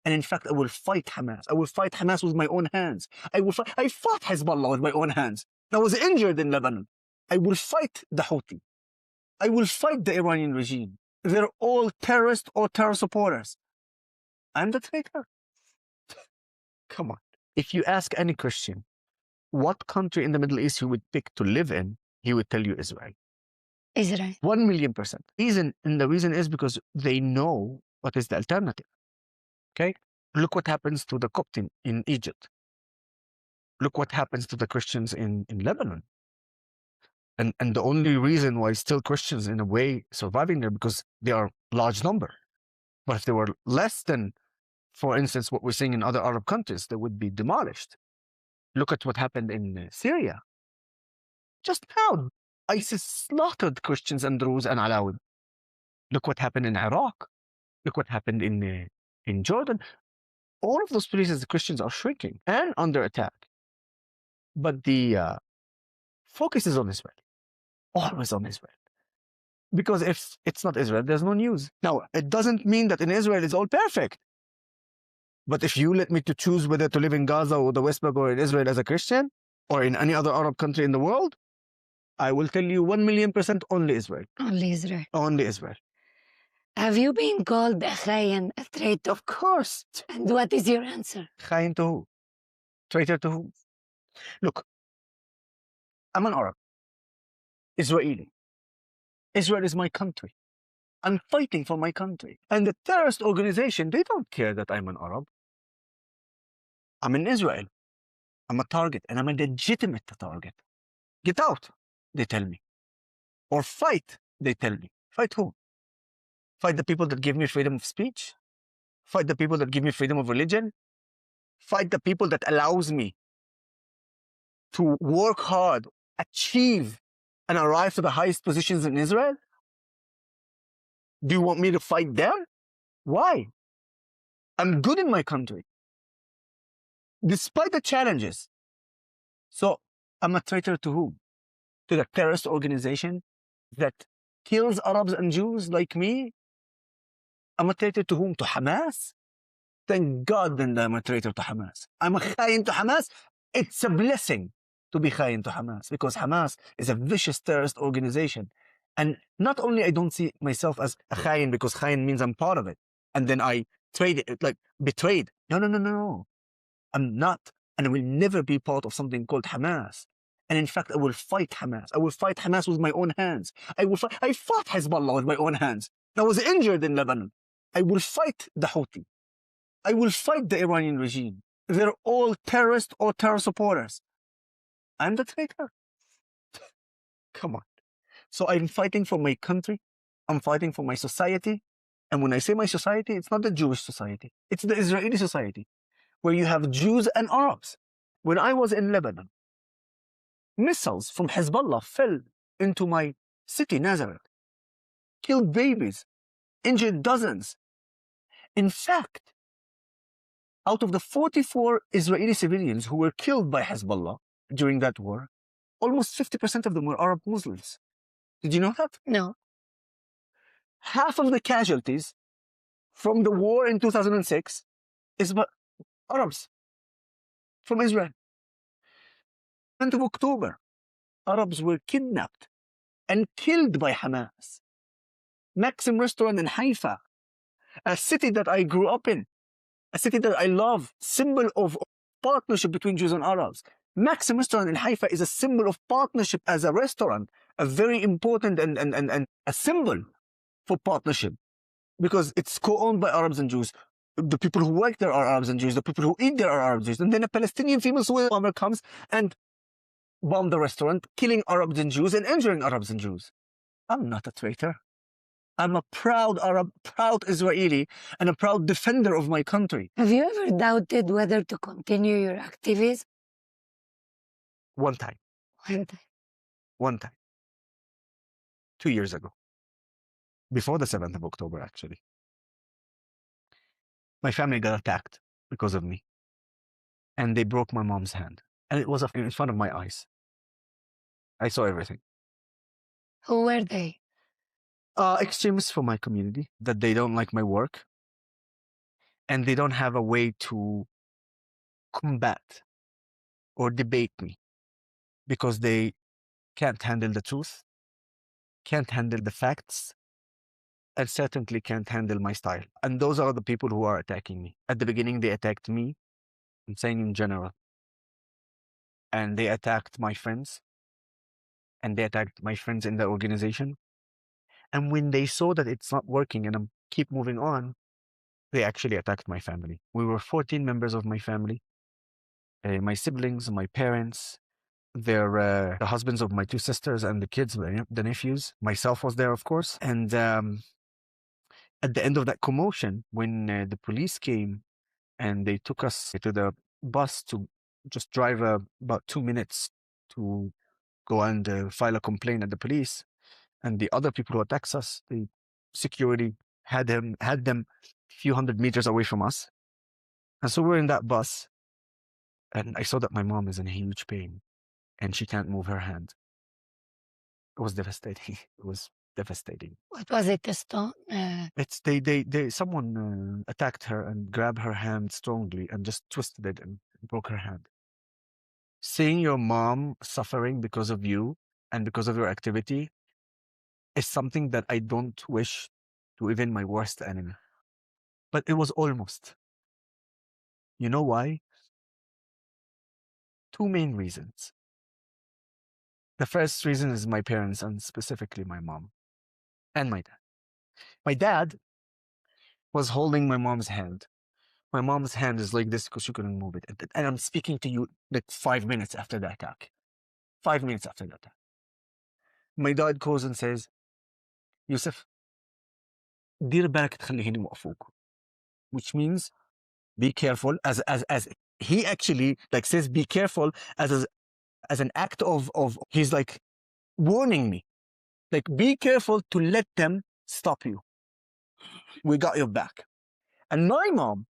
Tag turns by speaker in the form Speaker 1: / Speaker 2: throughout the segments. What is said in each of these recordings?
Speaker 1: And in fact, I will fight Hamas. I will fight Hamas with my own hands. I fought Hezbollah with my own hands. I was injured in Lebanon. I will fight the Houthi. I will fight the Iranian regime. They're all terrorists or terror supporters. I'm the traitor. Come on. If you ask any Christian what country in the Middle East he would pick to live in, he would tell you Israel.
Speaker 2: Israel.
Speaker 1: 1,000,000%. And the reason is because they know what is the alternative. Okay? Look what happens to the Copts in Egypt. Look what happens to the Christians in Lebanon. And the only reason why still Christians in a way surviving there because they are large number. But if they were less than, for instance, what we're seeing in other Arab countries, they would be demolished. Look at what happened in Syria. Just now, ISIS slaughtered Christians and Druze and Alawi. Look what happened in Iraq. Look what happened in Jordan. All of those places, the Christians are shrinking and under attack. But the focus is on Israel. Always on Israel. Because if it's not Israel, there's no news. Now, it doesn't mean that in Israel it's all perfect. But if you let me to choose whether to live in Gaza or the West Bank or in Israel as a Christian, or in any other Arab country in the world, I will tell you 1,000,000% only Israel.
Speaker 2: Only Israel.
Speaker 1: Only Israel.
Speaker 2: Have you been called a khayan, a traitor?
Speaker 1: Of course.
Speaker 2: And what is your answer?
Speaker 1: Khayan to who? Traitor to who? Look, I'm an Arab. Israeli. Israel is my country. I'm fighting for my country. And the terrorist organization, they don't care that I'm an Arab. I'm in Israel. I'm a target, and I'm a legitimate target. Get out, they tell me. Or fight, they tell me. Fight who? Fight the people that give me freedom of speech? Fight the people that give me freedom of religion? Fight the people that allows me to work hard, achieve, and arrive to the highest positions in Israel? Do you want me to fight them? Why? I'm good in my country, despite the challenges. So I'm a traitor to whom? To the terrorist organization that kills Arabs and Jews like me? I'm a traitor to whom? To Hamas? Thank God then I'm a traitor to Hamas. I'm a khayin to Hamas. It's a blessing to be khayin to Hamas because Hamas is a vicious terrorist organization. And not only I don't see myself as a khayin because khayin means I'm part of it. And then I trade it, like betrayed. No. I'm not. And I will never be part of something called Hamas. And in fact, I will fight Hamas. I will fight Hamas with my own hands. I fought Hezbollah with my own hands. I was injured in Lebanon. I will fight the Houthi. I will fight the Iranian regime. They're all terrorists or terror supporters. I'm the traitor. Come on. So I'm fighting for my country. I'm fighting for my society. And when I say my society, it's not the Jewish society. It's the Israeli society, where you have Jews and Arabs. When I was in Lebanon, missiles from Hezbollah fell into my city, Nazareth, killed babies, injured dozens. In fact, out of the 44 Israeli civilians who were killed by Hezbollah during that war, almost 50% of them were Arab Muslims. Did you know that?
Speaker 2: No.
Speaker 1: Half of the casualties from the war in 2006 is Arabs from Israel. 10th of October, Arabs were kidnapped and killed by Hamas. Maxim restaurant in Haifa, a city that I grew up in, a city that I love, symbol of partnership between Jews and Arabs. Maxim restaurant in Haifa is a symbol of partnership as a restaurant, a very important and a symbol for partnership because it's co-owned by Arabs and Jews. The people who work there are Arabs and Jews. The people who eat there are Arabs and Jews. And then a Palestinian female suicide bomber comes and bombs the restaurant, killing Arabs and Jews and injuring Arabs and Jews. I'm not a traitor. I'm a proud Arab, proud Israeli, and a proud defender of my country.
Speaker 2: Have you ever doubted whether to continue your activism?
Speaker 1: One time. One time. 2 years ago. Before the 7th of October, actually. My family got attacked because of me. And they broke my mom's hand. And it was in front of my eyes. I saw everything.
Speaker 2: Who were they?
Speaker 1: Extremists from my community, that they don't like my work. and they don't have a way to combat or debate me because they can't handle the truth, can't handle the facts, and certainly can't handle my style. And those are the people who are attacking me. At the beginning, they attacked me, I'm saying in general, and they attacked my friends, and they attacked my friends in the organization. And when they saw that it's not working and I'm keep moving on, they actually attacked my family. We were 14 members of my family, my siblings, my parents, the husbands of my two sisters and the kids, the nephews. Myself was there, of course. And at the end of that commotion, when the police came and they took us to the bus to just drive about 2 minutes to go and file a complaint at the police, and the other people who attacked us, the security had them a few hundred meters away from us. And so we're in that bus, and I saw that my mom is in huge pain and she can't move her hand. It was devastating. It was devastating.
Speaker 2: What was it, a stone?
Speaker 1: It's someone attacked her and grabbed her hand strongly and just twisted it and broke her hand. Seeing your mom suffering because of you and because of your activity is something that I don't wish to even my worst enemy. But it was almost. You know why? Two main reasons. The first reason is my parents, and specifically my mom and my dad. My dad was holding my mom's hand. My mom's hand is like this because she couldn't move it. And I'm speaking to you like 5 minutes after the attack. 5 minutes after the attack. My dad calls and says, Yosef, دير بالك تخليهن يوقفوك. Which means be careful, as he actually like says be careful as an act of he's like warning me. Like, be careful to let them stop you. We got your back. And my mom,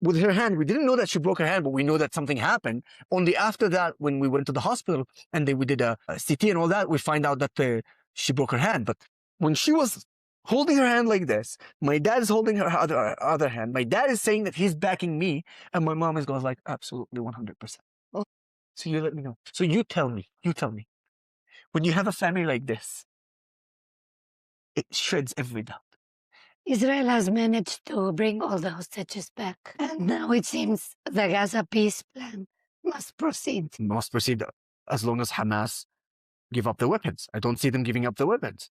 Speaker 1: with her hand, we didn't know that she broke her hand, but we know that something happened. Only after that, when we went to the hospital and we did a CT and all that, we find out that she broke her hand. But when she was holding her hand like this, my dad is holding her other hand. My dad is saying that he's backing me, and my mom is goes like, absolutely 100%. Oh, so you let me know. So you tell me, when you have a family like this, it shreds every doubt.
Speaker 2: Israel has managed to bring all the hostages back. And now it seems the Gaza peace plan must proceed.
Speaker 1: Must proceed as long as Hamas give up the weapons. I don't see them giving up the weapons.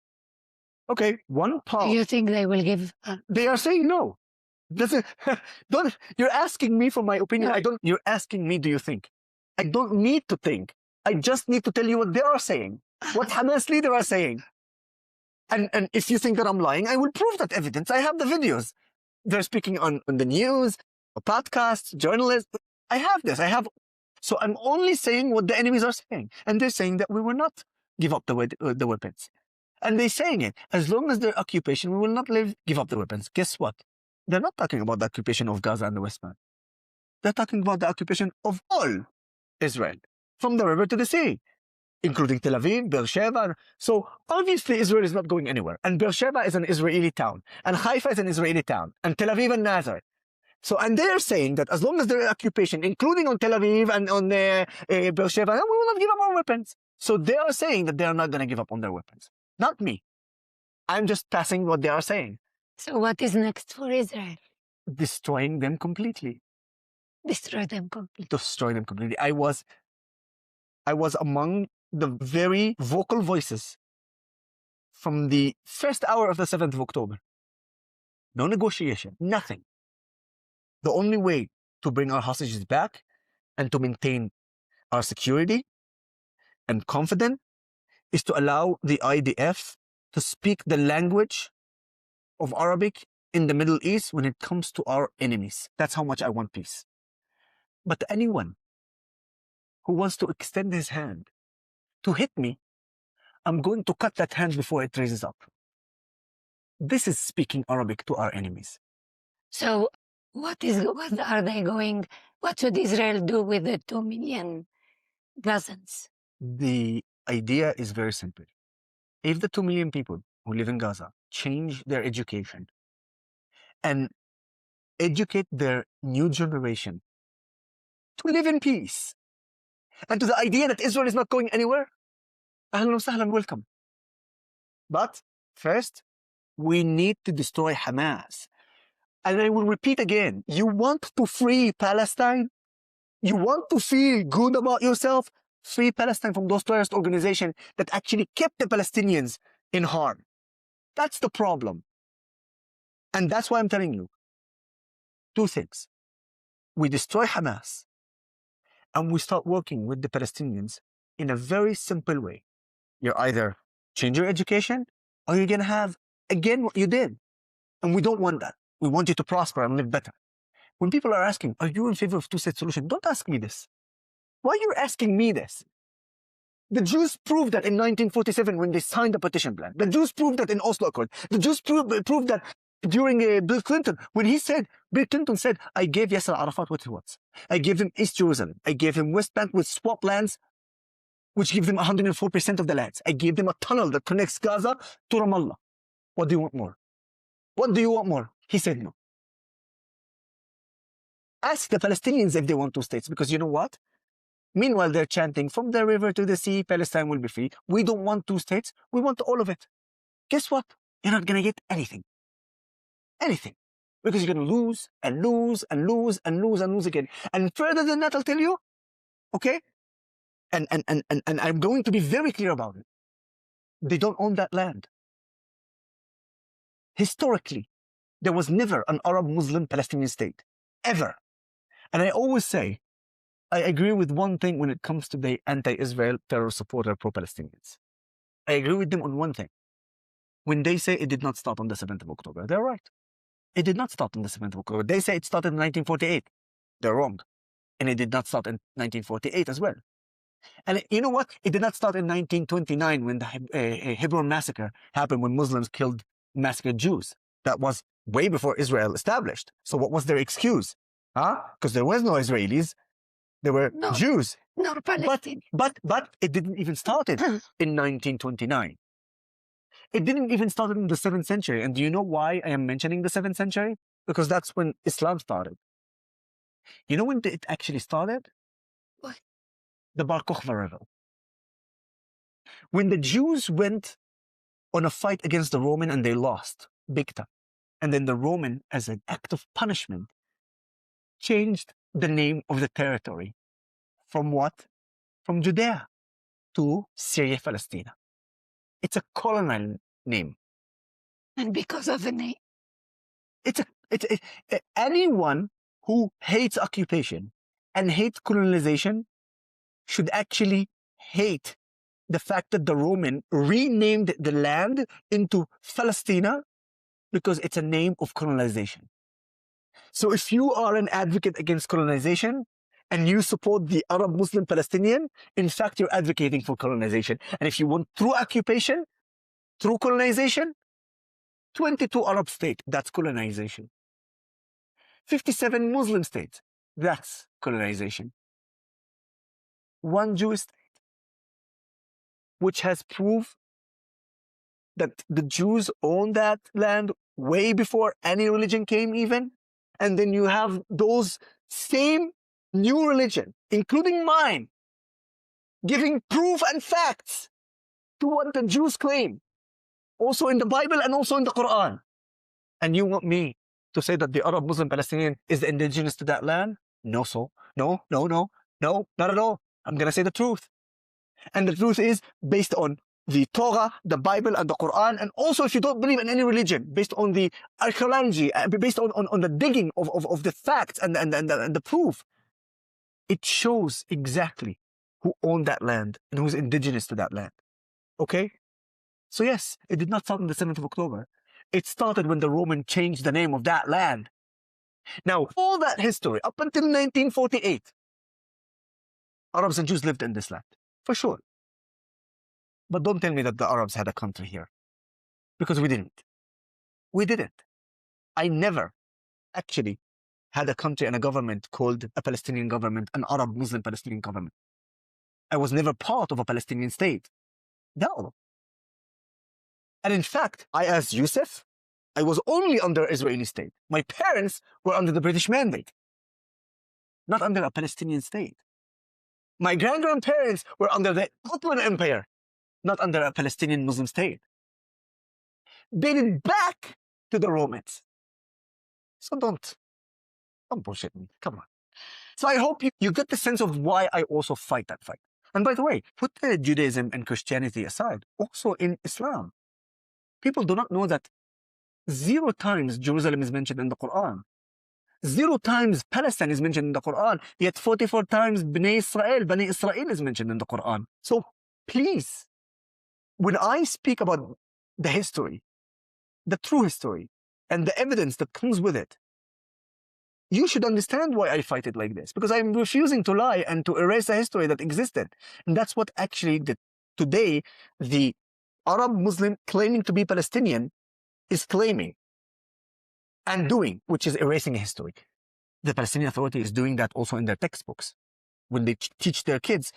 Speaker 1: Okay, one part.
Speaker 2: Do you think they will give up?
Speaker 1: They are saying no. Don't, you're asking me for my opinion.
Speaker 2: No.
Speaker 1: You're asking me, do you think? I don't need to think. I just need to tell you what they are saying, what Hamas leaders are saying. And if you think that I'm lying, I will prove that evidence. I have the videos. They're speaking on the news, podcasts, journalists. I have this. So I'm only saying what the enemies are saying. And they're saying that we will not give up the weapons. And they're saying it. As long as there's occupation, we will not give up the weapons. Guess what? They're not talking about the occupation of Gaza and the West Bank. They're talking about the occupation of all Israel, from the river to the sea, including Tel Aviv, Beersheba. So obviously Israel is not going anywhere. And Beersheba is an Israeli town. And Haifa is an Israeli town. And Tel Aviv and Nazareth. So, and they're saying that as long as there is occupation, including on Tel Aviv and on Beersheba, we will not give up our weapons. So they are saying that they are not going to give up on their weapons. Not me. I'm just passing what they are saying.
Speaker 2: So what is next for Israel?
Speaker 1: Destroying them completely.
Speaker 2: Destroy them completely.
Speaker 1: Destroy them completely. I was among the very vocal voices from the first hour of the 7th of October. No negotiation, nothing. The only way to bring our hostages back and to maintain our security and confidence is to allow the IDF to speak the language of Arabic in the Middle East when it comes to our enemies. That's how much I want peace. But anyone who wants to extend his hand to hit me, I'm going to cut that hand before it raises up. This is speaking Arabic to our enemies.
Speaker 2: So what should Israel do with the 2 million Gazans?
Speaker 1: The idea is very simple. If the 2 million people who live in Gaza change their education and educate their new generation to live in peace. And to the idea that Israel is not going anywhere, ahlan wa sahlan, welcome. But first, we need to destroy Hamas. And I will repeat again, you want to free Palestine? You want to feel good about yourself? Free Palestine from those terrorist organizations that actually kept the Palestinians in harm. That's the problem. And that's why I'm telling you two things. We destroy Hamas and we start working with the Palestinians in a very simple way. You're either change your education or you're going to have, again, what you did. And we don't want that. We want you to prosper and live better. When people are asking, are you in favor of two-state solution? Don't ask me this. Why are you asking me this? The Jews proved that in 1947 when they signed the partition plan. The Jews proved that in Oslo Accord. The Jews proved that during Bill Clinton, when Bill Clinton said, I gave Yasser Arafat what he wants. I gave him East Jerusalem. I gave him West Bank with swap lands, which give them 104% of the lands. I gave them a tunnel that connects Gaza to Ramallah. What do you want more? What do you want more? He said no. Ask the Palestinians if they want two states, because you know what? Meanwhile, they're chanting, from the river to the sea, Palestine will be free. We don't want two states. We want all of it. Guess what? You're not going to get anything. Anything. Because you're going to lose and lose and lose and lose and lose again. And further than that, I'll tell you, okay? And I'm going to be very clear about it. They don't own that land. Historically, there was never an Arab Muslim Palestinian state. Ever. And I always say, I agree with one thing when it comes to the anti-Israel terror supporter pro-Palestinians. I agree with them on one thing. When they say it did not start on the 7th of October, they're right. It did not start on the 7th of October. They say it started in 1948. They're wrong. And it did not start in 1948 as well. And you know what? It did not start in 1929 when the Hebron massacre happened, when Muslims massacred Jews. That was way before Israel established. So what was their excuse? Because there was no Israelis. There were Jews.
Speaker 2: No, Palestinian.
Speaker 1: But it didn't even start in 1929. It didn't even start in the 7th century. And do you know why I am mentioning the 7th century? Because that's when Islam started. You know when it actually started?
Speaker 2: What?
Speaker 1: The Bar Kokhba rebel. When the Jews went on a fight against the Roman and they lost, big time. And then the Roman, as an act of punishment, changed the name of the territory from what? From Judea to Syria, Palestine. It's a colonial name.
Speaker 2: And because of the name.
Speaker 1: Anyone who hates occupation and hates colonization should actually hate the fact that the Roman renamed the land into Palestina because it's a name of colonization. So if you are an advocate against colonization and you support the Arab Muslim Palestinian, in fact, you're advocating for colonization. And if you want through occupation, through colonization, 22 Arab states, that's colonization. 57 Muslim states, that's colonization. One Jewish state, which has proof that the Jews own that land way before any religion came even. And then you have those same new religion, including mine, giving proof and facts to what the Jews claim, also in the Bible and also in the Quran. And you want me to say that the Arab Muslim Palestinian is the indigenous to that land? No, not at all. I'm going to say the truth. And the truth is based on the Torah, the Bible, and the Quran, and also if you don't believe in any religion, based on the archaeology, based on the digging of the facts and the proof, it shows exactly who owned that land and who's indigenous to that land. Okay? So yes, it did not start on the 7th of October. It started when the Roman changed the name of that land. Now, all that history, up until 1948, Arabs and Jews lived in this land, for sure. But don't tell me that the Arabs had a country here, because we didn't. We didn't. I never actually had a country and a government called a Palestinian government, an Arab Muslim Palestinian government. I was never part of a Palestinian state. No. And in fact, I asked Yoseph, I was only under Israeli state. My parents were under the British mandate, not under a Palestinian state. My grandparents were under the Ottoman Empire, not under a Palestinian Muslim state. Dated back to the Romans. So don't bullshit me. Come on. So I hope you get the sense of why I also fight that fight. And by the way, put Judaism and Christianity aside. Also in Islam, people do not know that 0 times Jerusalem is mentioned in the Quran. 0 times Palestine is mentioned in the Quran, yet 44 times Bnei Israel is mentioned in the Quran. So please, when I speak about the history, the true history, and the evidence that comes with it, you should understand why I fight it like this, because I'm refusing to lie and to erase the history that existed. And that's what actually today the Arab Muslim claiming to be Palestinian is claiming and doing, which is erasing history. The Palestinian Authority is doing that also in their textbooks. When they teach their kids,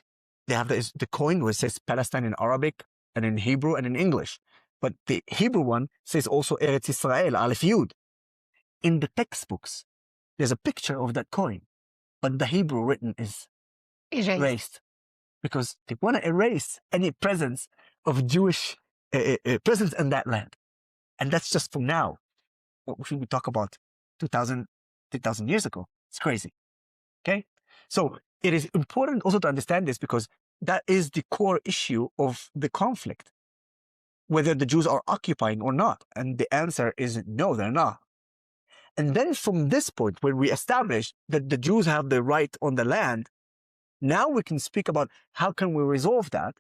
Speaker 1: they have the coin where it says Palestine in Arabic and in Hebrew and in English. But the Hebrew one says also Eretz Israel, Aleph Yud. In the textbooks, there's a picture of that coin, but the Hebrew written is erased because they want to erase any presence of Jewish presence in that land. And that's just from now. What should we talk about 2,000 years ago? It's crazy. Okay? So it is important also to understand this because that is the core issue of the conflict, whether the Jews are occupying or not. And the answer is no, they're not. And then from this point, when we establish that the Jews have the right on the land, now we can speak about how can we resolve that.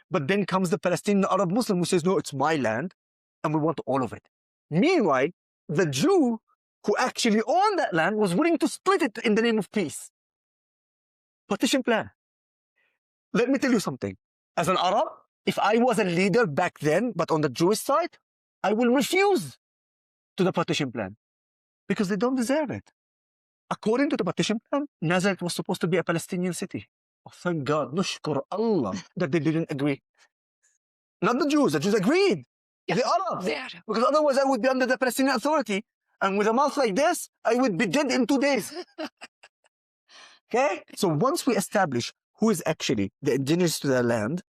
Speaker 1: But then comes the Palestinian Arab Muslim who says, no, it's my land and we want all of it. Meanwhile, the Jew who actually owned that land was willing to split it in the name of peace. Partition plan. Let me tell you something. As an Arab, if I was a leader back then, but on the Jewish side, I will refuse to the partition plan because they don't deserve it. According to the partition plan, Nazareth was supposed to be a Palestinian city. Oh, thank God, nushkur Allah, that they didn't agree. Not the Jews agreed.
Speaker 2: Yeah,
Speaker 1: the Arabs. Because otherwise I would be under the Palestinian Authority. And with a mouth like this, I would be dead in 2 days. Okay? So once we establish who is actually the indigenous to the land,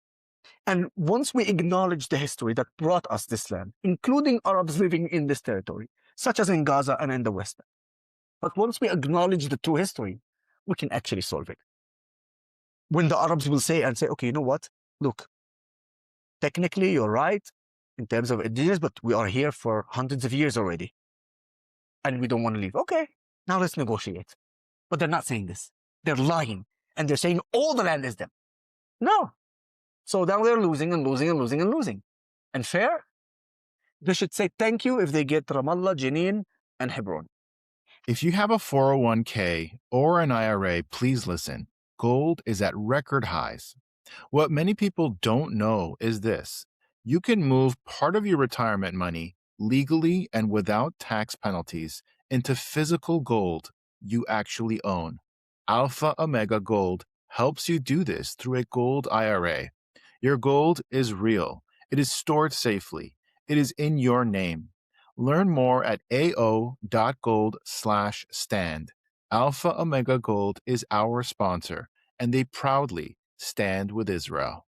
Speaker 1: and once we acknowledge the history that brought us this land, including Arabs living in this territory, such as in Gaza and in the West, but once we acknowledge the true history, we can actually solve it. When the Arabs will say, okay, you know what? Look, technically you're right in terms of indigenous, but we are here for hundreds of years already. And we don't want to leave. Okay, now let's negotiate. But they're not saying this. They're lying. And they're saying all the land is them. No. So now they're losing and losing and losing and losing. And fair? They should say thank you if they get Ramallah, Jenin, and Hebron.
Speaker 3: If you have a 401k or an IRA, please listen. Gold is at record highs. What many people don't know is this. You can move part of your retirement money legally and without tax penalties into physical gold you actually own. Alpha Omega Gold helps you do this through a gold IRA. Your gold is real. It is stored safely. It is in your name. Learn more at ao.gold/stand. Alpha Omega Gold is our sponsor, and they proudly stand with Israel.